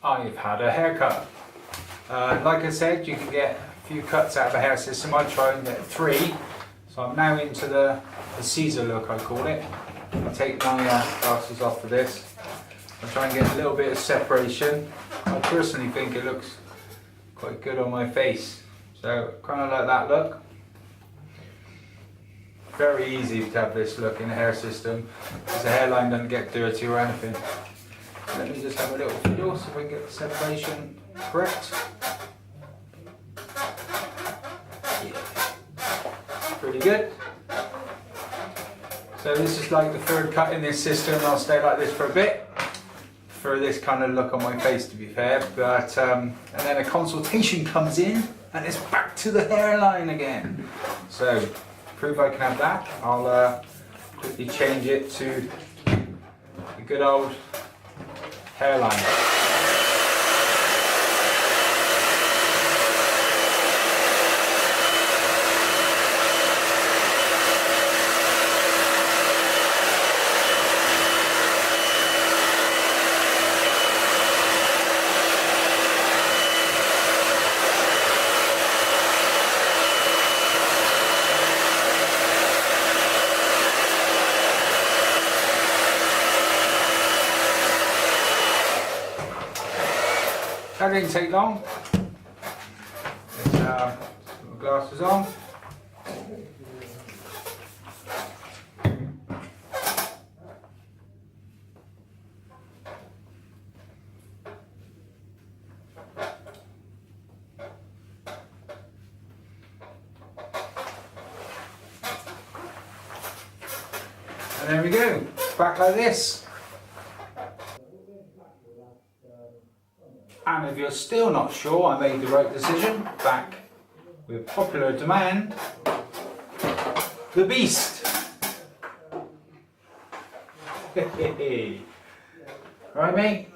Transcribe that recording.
I've had a haircut. Like I said, you can get a few cuts out of a hair system. I try and get 3. So I'm now into the Caesar look, I call it. I'll take my glasses off for this. I'll try and get a little bit of separation. I personally think it looks quite good on my face. So kind of like that look. Very easy to have this look in a hair system because the hairline doesn't get dirty or anything. Let me just have a little feel so we can get the separation correct. Yeah. Pretty good. So this is like the 3rd cut in this system. I'll stay like this for a bit for this kind of look on my face, to be fair. But and then a consultation comes in and it's back to the hairline again. So to prove I can have that, I'll quickly change it to the good old hairline. That didn't take long. Let's put my glasses on. And there we go, back like this. And if you're still not sure I made the right decision, back with popular demand, the Beast. Right, mate?